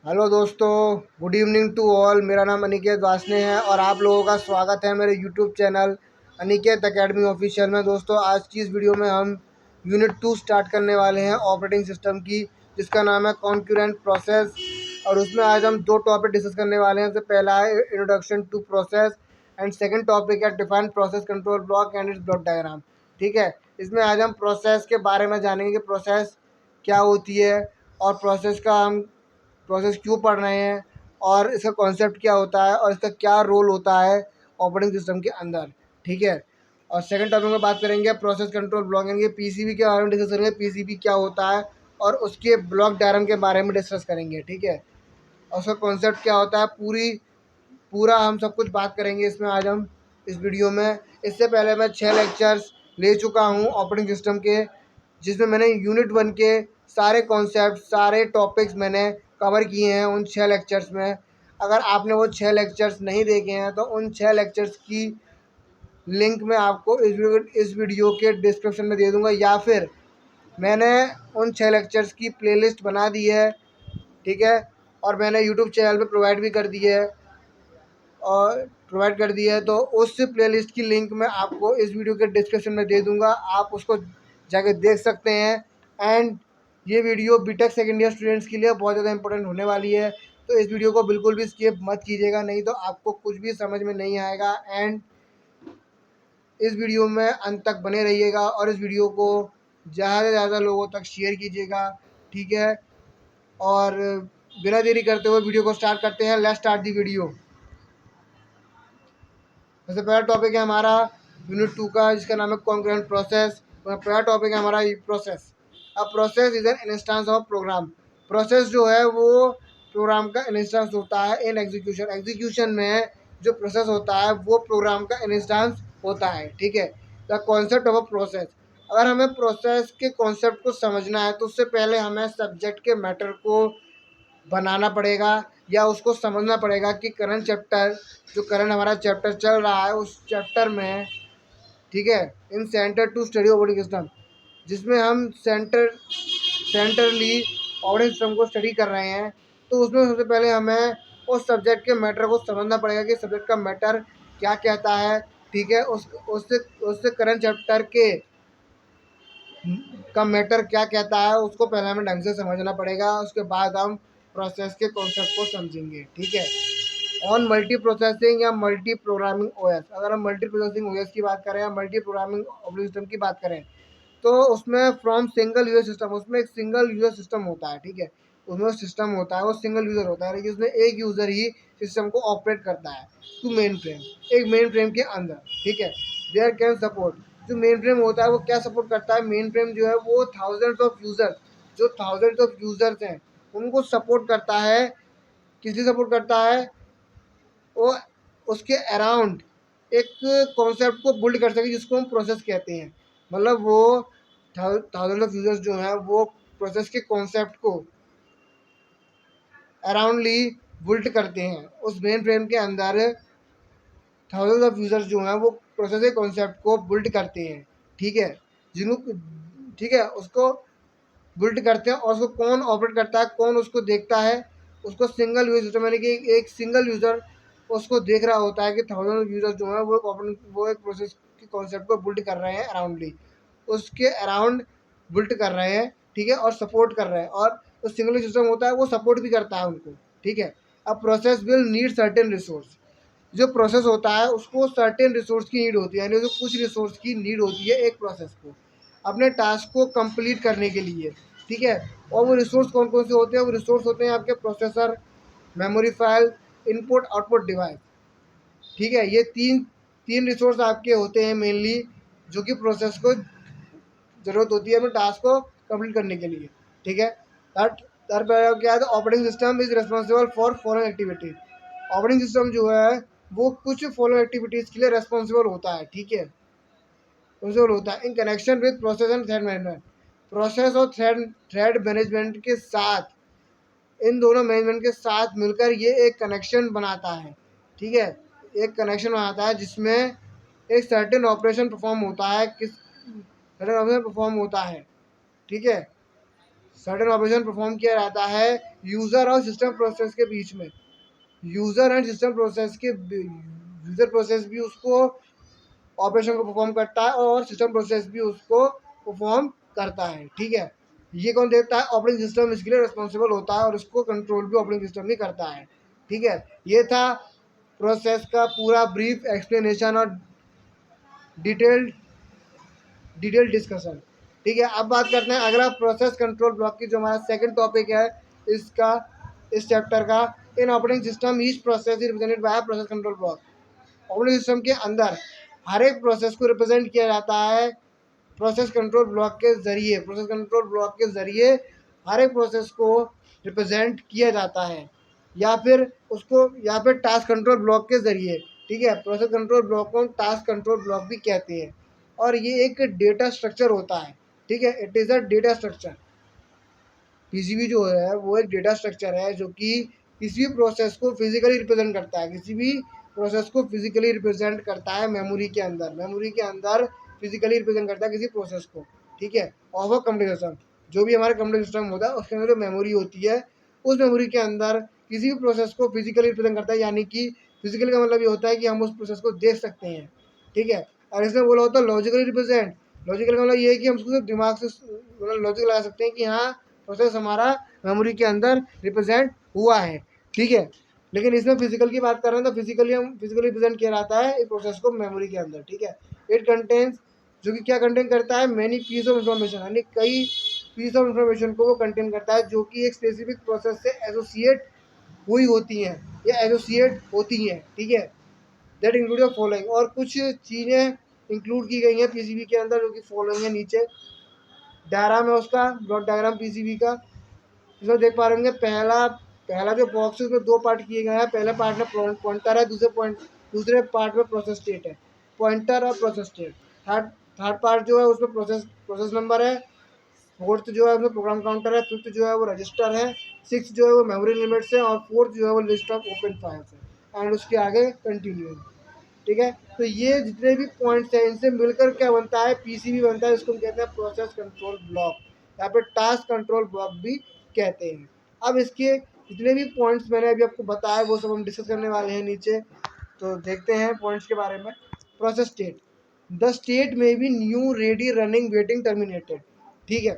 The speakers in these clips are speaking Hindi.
हेलो दोस्तों, गुड इवनिंग टू ऑल। मेरा नाम अनिकेत वासने है और आप लोगों का स्वागत है मेरे YouTube channel Aniket academy official में। दोस्तों, आज की इस वीडियो में हम यूनिट 2 स्टार्ट करने वाले हैं ऑपरेटिंग सिस्टम की, जिसका नाम है कॉन्करेंट प्रोसेस। और उसमें आज हम दो टॉपिक डिस्कस करने वाले हैं। सबसे पहला है introduction to process and second topic है define process control block and its block diagram. ठीक है, इसमें आज हम प्रोसेस के बारे में जानेंगे कि प्रोसेस क्या होती है और प्रोसेस क्यों पढ़ रहे हैं और इसका कॉन्सेप्ट क्या होता है और इसका क्या रोल होता है ऑपरेटिंग सिस्टम के अंदर। ठीक है, और सेकंड टॉपिक में बात करेंगे प्रोसेस कंट्रोल ब्लॉक, यानी पीसीबी के बारे में डिस्कस करेंगे, पीसीबी क्या होता है और उसके ब्लॉक डायग्राम के बारे में डिस्कस करेंगे। ठीक है, और उसका कॉन्सेप्ट क्या होता है, पूरा हम सब कुछ बात करेंगे इसमें आज हम इस वीडियो में। इससे पहले मैं 6 लेक्चर्स ले चुका हूँ ऑपरेटिंग सिस्टम के, जिसमें मैंने यूनिट 1 के सारे कॉन्सेप्ट, सारे टॉपिक्स मैंने कवर किए हैं उन 6 लेक्चर्स में। अगर आपने वो 6 लेक्चर्स नहीं देखे हैं तो उन 6 लेक्चर्स की लिंक मैं आपको इस वीडियो के डिस्क्रिप्शन में दे दूँगा, या फिर मैंने उन 6 लेक्चर्स की प्लेलिस्ट बना दी है। ठीक है, और मैंने यूट्यूब चैनल पे प्रोवाइड कर दी है, तो उस प्लेलिस्ट की लिंक मैं आपको इस वीडियो के डिस्क्रिप्शन में दे दूंगा, आप उसको जाके देख सकते हैं। एंड ये video BTech second year students के लिए बहुत ज़्यादा इंपॉर्टेंट होने वाली है, तो इस वीडियो को बिल्कुल भी स्किप मत कीजिएगा, नहीं तो आपको कुछ भी समझ में नहीं आएगा। एंड इस वीडियो में अंत तक बने रहिएगा और इस वीडियो को ज़्यादा से ज़्यादा लोगों तक शेयर कीजिएगा। ठीक है, और बिना देरी करते हुए वीडियो को स्टार्ट करते हैं। Let's start the video. सबसे पहला टॉपिक है हमारा यूनिट 2 का, जिसका नाम है कॉन्करेंट प्रोसेस। पहला टॉपिक है हमारा प्रोसेस। अब process is an instance of program. Process जो है वो प्रोग्राम का इंस्टेंस होता है इन एग्जीक्यूशन में जो प्रोसेस होता है वो प्रोग्राम का इंस्टेंस होता है। ठीक है, the concept of a process. अगर हमें प्रोसेस के कॉन्सेप्ट को समझना है तो उससे पहले हमें सब्जेक्ट के मैटर को बनाना पड़ेगा या उसको समझना पड़ेगा कि करंट हमारा चैप्टर चल रहा है उस चैप्टर में। ठीक है, in center to study operating system, जिसमें हम सेंटरली ऑपरेटिंग सिस्टम को स्टडी कर रहे हैं, तो उसमें सबसे पहले हमें उस सब्जेक्ट के मैटर को समझना पड़ेगा कि सब्जेक्ट का मैटर क्या कहता है। ठीक है, उससे उससे करंट चैप्टर के का मैटर क्या कहता है उसको पहले हमें ढंग से समझना पड़ेगा, उसके बाद हम प्रोसेस के कॉन्सेप्ट को समझेंगे। ठीक है, ऑन मल्टी प्रोसेसिंग या मल्टी प्रोग्रामिंग ओएस। अगर हम मल्टी प्रोसेसिंग ओएस की बात करें या मल्टी प्रोग्रामिंग ऑपरेटिंग सिस्टम की बात करें, तो उसमें फ्रॉम सिंगल यूजर सिस्टम, उसमें एक सिंगल यूजर सिस्टम होता है। ठीक है, उसमें सिस्टम होता है वो सिंगल यूज़र होता है, लेकिन उसमें एक यूज़र ही सिस्टम को ऑपरेट करता है टू मेन फ्रेम, एक मेन फ्रेम के अंदर। ठीक है, देयर कैन सपोर्ट। जो मेन फ्रेम होता है वो क्या सपोर्ट करता है, मेन फ्रेम जो है वो थाउजेंड्स ऑफ यूज़र, जो थाउजेंड्स ऑफ यूज़र्स हैं उनको सपोर्ट करता है। किसी सपोर्ट करता है वो उसके अराउंड एक कॉन्सेप्ट को बिल्ड कर सके, जिसको हम प्रोसेस कहते हैं। मतलब वो थाउजेंड ऑफ यूजर्स जो हैं वो प्रोसेस के कॉन्सेप्ट को अराउंडली बिल्ड करते हैं। उस मेन फ्रेम के अंदर थाउजेंड ऑफ यूजर्स जो हैं वो प्रोसेस के कॉन्सेप्ट को बिल्ड करते हैं। ठीक है, जिनको ठीक है उसको बिल्ड करते हैं, और उसको कौन ऑपरेट करता है, कौन उसको देखता है, उसको सिंगल यूजर सिस्टम, यानी कि एक सिंगल यूज़र उसको देख रहा होता है कि थाउजेंड यूजर जो है वो एक प्रोसेस के कॉन्सेप्ट को बिल्ड कर रहे हैं अराउंडली, उसके अराउंड बिल्ड कर रहे हैं। ठीक है, और सपोर्ट कर रहे हैं, और जो सिंगल सिस्टम होता है वो सपोर्ट भी करता है उनको। ठीक है, अब process will need certain resource. जो प्रोसेस होता है उसको सर्टेन रिसोर्स की नीड होती है, यानी जो कुछ रिसोर्स की नीड होती है एक प्रोसेस को अपने टास्क को कंप्लीट करने के लिए। ठीक है, और वो रिसोर्स कौन कौन से होते हैं, वो रिसोर्स होते हैं आपके processor, memory file, input output device. ठीक है, ये तीन तीन रिसोर्स आपके होते हैं मेनली, जो कि प्रोसेस को ज़रूरत होती है अपने टास्क को कंप्लीट करने के लिए। ठीक है, क्या है, operating system is responsible for following activities. Operating system जो है वो कुछ फॉलो एक्टिविटीज़ के लिए रेस्पॉन्सिबल होता है। ठीक है, रिजोल्व होता है in connection with process and thread management. Process और थ्रेड मैनेजमेंट के साथ, इन दोनों मैनेजमेंट के साथ मिलकर ये एक कनेक्शन बनाता है। ठीक है, एक कनेक्शन बनाता है जिसमें एक सर्टेन ऑपरेशन परफॉर्म होता है, सर्टेन ऑपरेशन परफॉर्म होता है। ठीक है, सर्टेन ऑपरेशन परफॉर्म किया जाता है यूज़र और सिस्टम प्रोसेस के बीच में। यूज़र एंड सिस्टम प्रोसेस के यूज़र प्रोसेस भी उसको ऑपरेशन को परफॉर्म करता है और सिस्टम प्रोसेस भी उसको परफॉर्म करता है। ठीक है, ये कौन देता है? ऑपरेटिंग सिस्टम इसके लिए रिस्पॉन्सिबल होता है और उसको कंट्रोल भी ऑपरेटिंग सिस्टम ही करता है। ठीक है, ये था प्रोसेस का पूरा ब्रीफ एक्सप्लेनेशन और डिटेल्ड डिटेल डिस्कशन। ठीक है, अब बात करते हैं अगला प्रोसेस कंट्रोल ब्लॉक की, जो हमारा सेकंड टॉपिक है इसका, इस चैप्टर का। In operating system each process is represented by process control block. Operating system के अंदर हर एक प्रोसेस को रिप्रेजेंट किया जाता है प्रोसेस कंट्रोल ब्लॉक के ज़रिए। प्रोसेस कंट्रोल ब्लॉक के ज़रिए हर एक प्रोसेस को रिप्रेजेंट किया जाता है, या फिर टास्क कंट्रोल ब्लॉक के ज़रिए। ठीक है, प्रोसेस कंट्रोल ब्लॉक को टास्क कंट्रोल ब्लॉक भी कहते हैं और ये एक डेटा स्ट्रक्चर होता है। ठीक है, it is a data structure. PCB जो है वो एक डेटा स्ट्रक्चर है जो कि किसी भी प्रोसेस को फिजिकली रिप्रेजेंट करता है, किसी भी प्रोसेस को फिजिकली रिप्रेजेंट करता है मेमोरी के अंदर फिजिकली रिप्रेजेंट करता है किसी प्रोसेस को। ठीक है, ऑफ अ कंप्यूटर सिस्टम, जो भी हमारे कंप्यूटर सिस्टम होता है उसके अंदर जो मेमोरी होती है, उस मेमोरी के अंदर किसी भी प्रोसेस को फिजिकली रिप्रेजेंट करता है, यानी कि फिजिकली का मतलब ये होता है कि हम उस प्रोसेस को देख सकते हैं। ठीक है, और इसमें बोला होता है लॉजिकली रिप्रेजेंट। लॉजिकल का मतलब ये है कि हम उसको दिमाग से मतलब लॉजिक लगा सकते हैं कि हाँ प्रोसेस हमारा मेमोरी के अंदर रिप्रेजेंट हुआ है। ठीक है, लेकिन इसमें फिजिकल की बात कर रहे हैं तो फिजिकली रिप्रेजेंट किया जाता है एक प्रोसेस को मेमोरी के अंदर। ठीक है, इट कंटेन्स, जो कि क्या कंटेन करता है? मैनी पीस ऑफ इंफॉर्मेशन, यानी कई पीस ऑफ इंफॉर्मेशन को वो कंटेन करता है जो कि एक स्पेसिफिक प्रोसेस से एसोसिएट हुई होती हैं या एसोसिएट होती हैं। ठीक है, दैट इंक्लूड द फॉलोइंग, और कुछ चीज़ें इंक्लूड की गई हैं पीसीबी के अंदर जो कि फॉलोइंग है। नीचे डायग्राम है उसका, ब्लॉक डायग्राम पीसीबी का, इसमें देख पा रहे होंगे। पहला पहला जो बॉक्स है उसमें दो पार्ट किए गए हैं। पहले पार्ट में पॉइंटर है, दूसरे पार्ट में प्रोसेस स्टेट है। पॉइंटर और process state. Third third part जो है उसमें प्रोसेस नंबर है। फोर्थ जो है उसमें प्रोग्राम काउंटर है। फिफ्थ जो है वो रजिस्टर है। सिक्स जो है वो मेमोरी लिमिट्स है और फोर्थ जो है वो लिस्ट ऑफ ओपन फाइल्स है एंड उसके आगे कंटिन्यू। ठीक है, तो ये जितने भी पॉइंट्स हैं इनसे मिलकर क्या बनता है? पीसीबी बनता है। इसको हम कहते हैं प्रोसेस कंट्रोल ब्लॉक या फिर टास्क कंट्रोल ब्लॉक भी कहते हैं। अब इसके जितने भी पॉइंट्स मैंने अभी आपको बताया वो सब हम डिस्कस करने वाले हैं नीचे। तो देखते हैं पॉइंट्स के बारे में। प्रोसेस स्टेट, द स्टेट में be new ready running waiting terminated. ठीक है,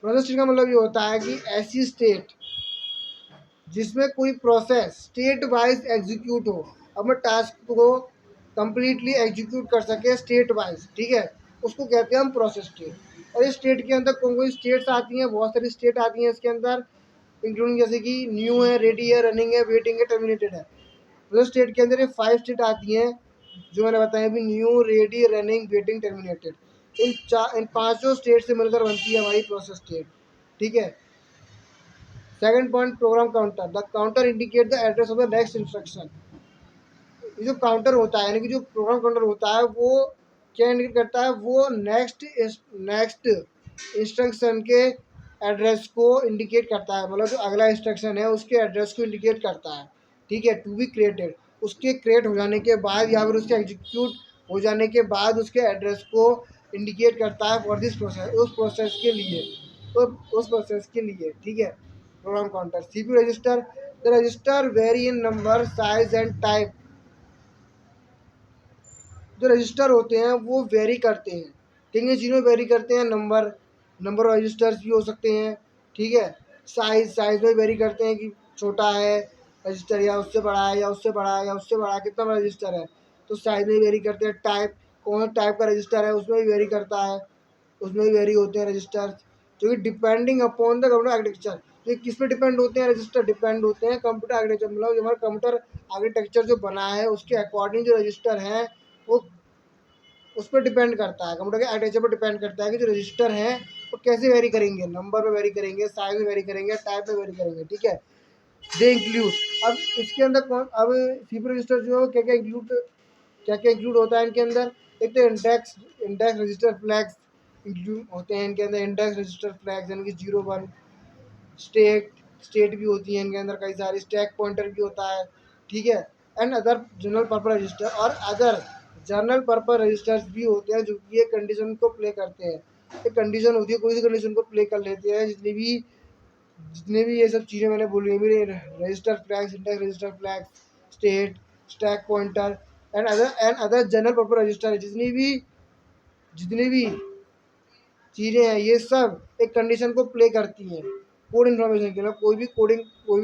प्रोसेस स्टेट का मतलब ये होता है कि ऐसी स्टेट जिसमें कोई प्रोसेस स्टेट वाइज एग्जीक्यूट हो, अपने टास्क को कंप्लीटली एग्जीक्यूट कर सके स्टेट वाइज। ठीक है, उसको कहते हैं हम प्रोसेस स्टेट। और इस स्टेट के अंदर कौन कौन सी स्टेट्स आती हैं? बहुत सारी स्टेट आती हैं इसके अंदर, इंक्लूडिंग जैसे कि न्यू है, रेडी है, रनिंग है, वेटिंग है, टर्मिनेटेड है। प्रोसेस स्टेट के अंदर ये 5 स्टेट आती हैं जो मैंने बताया अभी, new, ready, running, waiting, terminated. इन पाँचों स्टेट से मिलकर बनती है हमारी प्रोसेस स्टेट। ठीक है, second point, program counter, the counter indicate the address of the next instruction. ये जो काउंटर होता है यानी कि जो प्रोग्राम काउंटर होता है वो क्या इंडिकेट करता है? वो नेक्स्ट इंस्ट्रक्शन के एड्रेस को इंडिकेट करता है, मतलब जो अगला इंस्ट्रक्शन है उसके एड्रेस को इंडिकेट करता है। ठीक है, टू बी क्रिएटेड, उसके क्रिएट हो जाने के बाद या फिर उसके एग्जीक्यूट हो जाने के बाद उसके एड्रेस को इंडिकेट करता है फॉर दिस प्रोसेस, उस प्रोसेस के लिए, तो उस प्रोसेस के लिए। ठीक है, program counter. CPU register, the register very in number, size and type. जो रजिस्टर होते हैं वो वेरी करते हैं। ठीक है, जिन्हों वेरी करते हैं, नंबर ऑफ रजिस्टर्स भी हो सकते हैं। ठीक है, साइज में वेरी करते हैं कि छोटा है रजिस्टर या उससे बड़ा है या उससे बड़ा है या उससे बड़ा है, कितना बड़ा रजिस्टर है, तो साइज में वेरी करते हैं। टाइप, कौन टाइप का रजिस्टर है उसमें भी वेरी करता है, उसमें भी वेरी होते हैं रजिस्टर। जो कि depending upon the computer architecture, ये किस पे डिपेंड होते हैं? रजिस्टर डिपेंड होते हैं कंप्यूटर आर्किटेक्चर, मतलब जो हमारा कंप्यूटर आर्किटेक्चर जो बना है उसके अकॉर्डिंग जो रजिस्टर हैं वो उस पर डिपेंड करता है, कंप्यूटर के आर्किटेक्चर पर डिपेंड करता है कि जो रजिस्टर हैं वो कैसे वेरी करेंगे, नंबर में वेरी करेंगे, साइज में वेरी करेंगे, टाइप में वेरी करेंगे। ठीक है, दे इंक्लूड, अब इसके अंदर अब सीपीयू रजिस्टर जो है क्या क्या इंक्लूड होता है इनके अंदर? एक तो इंडेक्स रजिस्टर फ्लैग्स इंक्लूड होते हैं इनके अंदर। इंडेक्स रजिस्टर फ्लैग्स यानी कि 0 1, स्टेट भी होती है इनके अंदर, कई सारी स्टैक पॉइंटर भी होता है। ठीक है, and other general purpose register, और अदर जनरल पर्पज रजिस्टर्स भी होते हैं जो कि ये कंडीशन को प्ले करते हैं। एक कंडीशन होती है, कोई सी कंडीशन को प्ले कर लेते हैं, जितनी भी जितने भी ये सब चीज़ें मैंने बोली मेरे register flag, syntax register flag, state, stack pointer and other general purpose register, जितनी भी चीज़ें हैं ये सब एक कंडीशन को प्ले करती हैं कोड इन्फॉर्मेशन के लिए। कोई भी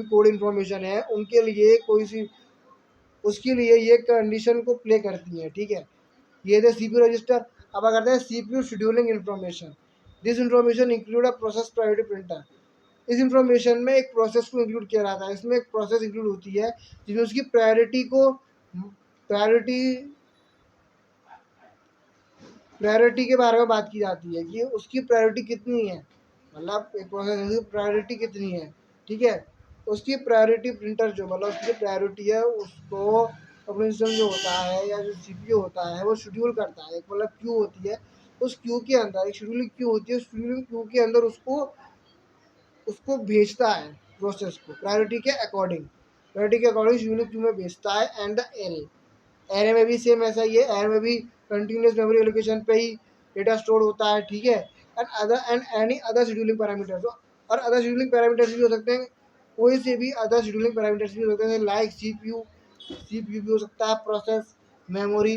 कोड इन्फॉर्मेशन है उनके लिए कोई सी उसके लिए ये कंडीशन को प्ले करती हैं, ठीक है। ये थे सीपीयू रजिस्टर। अब अगर करते हैं CPU scheduling information. This information include a process priority printer. इस इन्फॉर्मेशन में एक प्रोसेस को इंक्लूड किया जाता है। इसमें एक प्रोसेस इंक्लूड होती है जिसमें उसकी प्रायोरिटी प्रायोरिटी के बारे में बात की जाती है कि उसकी प्रायोरिटी कितनी है, मतलब एक प्रोसेस की प्रायोरिटी कितनी है, ठीक है। उसकी प्रायोरिटी प्रिंटर जो मतलब उसकी प्रायोरिटी है उसको अपने सिस्टम जो होता है या जो सीपीयू होता है वो शेड्यूल करता है। एक मतलब क्यू होती है, उस क्यू के अंदर एक शेड्यूलिंग क्यू होती है, उस शेड्यूलिंग क्यू के अंदर उसको उसको भेजता है प्रोसेस को प्रायोरिटी के अकॉर्डिंग शेड्यूलिंग क्यू में भेजता है। एंड द एरे एरे में भी सेम ऐसा ही है। एरे में भी कंटिन्यूस मेमोरी एलोकेशन पे ही डेटा स्टोर होता है, ठीक है। And any other scheduling parameters, और अदर शेड्यूलिंग पैरामीटर्स भी हो सकते हैं। कोई से भी अदर शेड्यूलिंग पैरामीटर्स भी हो सकते हैं लाइक सीपीयू भी हो सकता है, प्रोसेस, मेमोरी,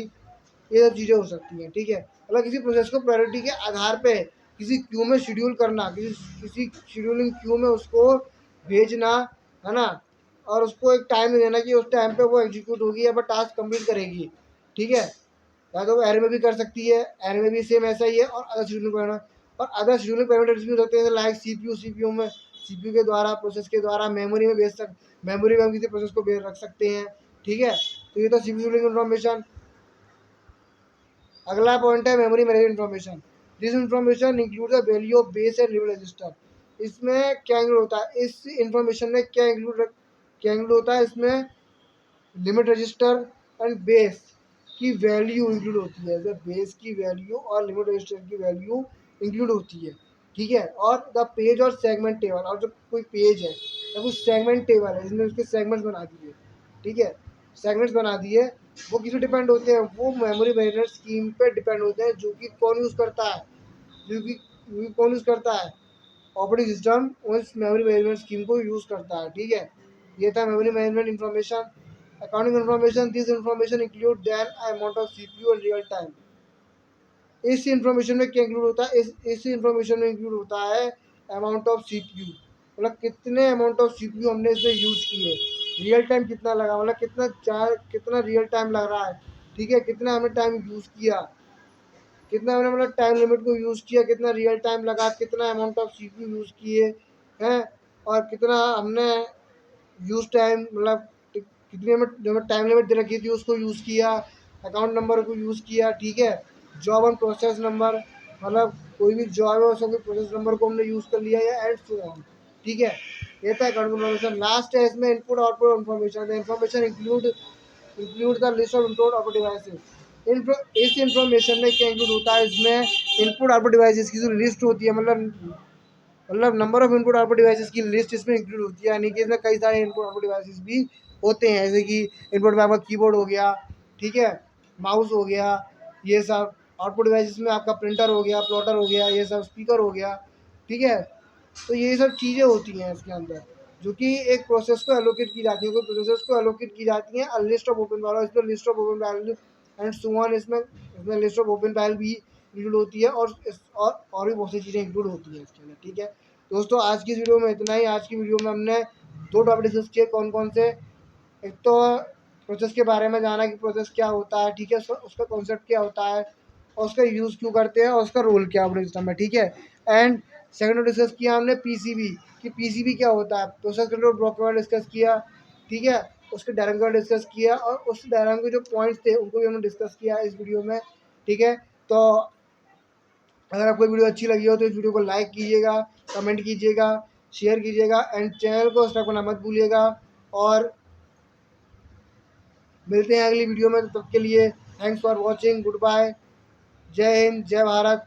ये सब चीज़ें हो सकती हैं, ठीक है। मतलब किसी प्रोसेस को प्रायोरिटी के आधार पे किसी क्यू में शेड्यूल करना, किसी शेड्यूलिंग क्यू में उसको भेजना, है ना। और उसको एक टाइम देना कि उस टाइम पे वो एग्जीक्यूट होगी या फिर टास्क कंप्लीट करेगी, ठीक है। या तो वो एरे में भी कर सकती है, एरे में भी सेम ऐसा ही है। और अदर शेड्यूलिंग पैरामीटर्स भी हो सकते हैं लाइक सीपीयू के द्वारा, प्रोसेस के द्वारा मेमोरी में हम किसी प्रोसेस को रख सकते हैं, ठीक है। तो ये तो सीपीयू शेड्यूलिंग इन्फॉर्मेशन। अगला पॉइंट है memory management information. This information include the value of base and limit register. इसमें क्या इंक्लूड होता है, इस इन्फॉर्मेशन में क्या इंक्लूड होता है, इसमें लिमिट रजिस्टर एंड बेस की वैल्यू इंक्लूड होती है। जब बेस की वैल्यू और लिमिट रजिस्टर की वैल्यू इंक्लूड होती है, ठीक है। और द पेज और सेगमेंट टेबल, और जो कोई पेज है या कुछ सेगमेंट टेबल है जिसमें उसके सेगमेंट्स बना दिए, ठीक है, सेगमेंट्स बना दिए, वो किस पे डिपेंड होते हैं, वो मेमोरी मैनेजमेंट स्कीम पे डिपेंड होते हैं जो कि कौन यूज़ करता है, जो कि कौन यूज़ करता है, ऑपरेटिंग सिस्टम उस मेमोरी मैनेजमेंट स्कीम को यूज़ करता है, ठीक है। ये था memory management information. Accounting information, this information include then amount of CPU and real time. इस इन्फॉर्मेशन में क्या इंक्लूड होता है, इस इन्फॉर्मेशन में इंक्लूड होता है अमाउंट ऑफ सीपीयू, मतलब कितने अमाउंट ऑफ सीपीयू हमने इसमें यूज़ किए, रियल टाइम कितना लगा, मतलब कितना रियल टाइम लग रहा है, ठीक है, कितना हमने टाइम यूज़ किया, कितना हमने मतलब टाइम लिमिट को यूज़ किया, कितना रियल टाइम लगा, कितना अमाउंट ऑफ सीपीयू यूज़ किए हैं, और कितना हमने यूज़ टाइम मतलब कितनी हमें जो हमें टाइम लिमिट दे रखी थी उसको यूज़ किया, अकाउंट नंबर को यूज़ किया, ठीक है। जॉब ऑन प्रोसेस नंबर, मतलब कोई भी जॉब है उसको प्रोसेस नंबर को हमने यूज़ कर लिया या एंड सो ऑन, ठीक है। ये था अकाउंट इन्फॉर्मेशन। लास्ट है इसमें input output information. The information include the list of input output devices. इस इन्फॉर्मेशन में क्या इंक्लूड होता है, इसमें इनपुट आउटपुट डिवाइसेस की जो लिस्ट होती है, मतलब number of input output devices की लिस्ट इसमें इंक्लूड होती है। यानी कि इसमें कई सारे इनपुट आउटपुट डिवाइसेस भी होते हैं, जैसे कि इनपुट में आपका कीबोर्ड हो गया, ठीक है, माउस हो गया, ये सब। आउटपुट डिवाइसेस में आपका प्रिंटर हो गया, प्लॉटर हो गया, ये सब, स्पीकर हो गया, ठीक है। तो ये सब चीज़ें होती हैं इसके अंदर जो कि एक प्रोसेस को एलोकेट की जाती है, कोई प्रोसेस को एलोकेट की जाती है। लिस्ट ऑफ ओपन फाइल, इसमें list of open file and so on, इसमें लिस्ट ऑफ ओपन फाइल भी इंक्लूड होती है, और भी बहुत सी चीज़ें इंक्लूड होती हैं इसके अंदर, ठीक है। दोस्तों आज की वीडियो में इतना ही। आज की वीडियो में हमने दो टॉपिक डिस्कस किए, कौन कौन से। एक तो प्रोसेस के बारे में जाना कि प्रोसेस क्या होता है, ठीक है, उसका कॉन्सेप्ट क्या होता है, और उसका यूज़ क्यों करते हैं, और उसका रोल क्या ऑपरेटिंग सिस्टम में, ठीक है। एंड सेकंड डिस्कस किया हमने पीसीबी कि पीसीबी क्या होता है, प्रोसेस कंट्रोल ब्लॉक के बारे में डिस्कस किया, ठीक है। उसके डायग्राम के बारे में डिस्कस किया, और उस डायग्राम के जो पॉइंट्स थे उनको भी हमने डिस्कस किया इस वीडियो में, ठीक है। तो अगर आपको वीडियो अच्छी लगी हो तो इस वीडियो को लाइक कीजिएगा, कमेंट कीजिएगा, शेयर कीजिएगा, एंड चैनल को सब्सक्राइब करना मत भूलिएगा। और मिलते हैं अगली वीडियो में, तब तक के लिए thanks for watching, goodbye, जय हिंद, जय भारत।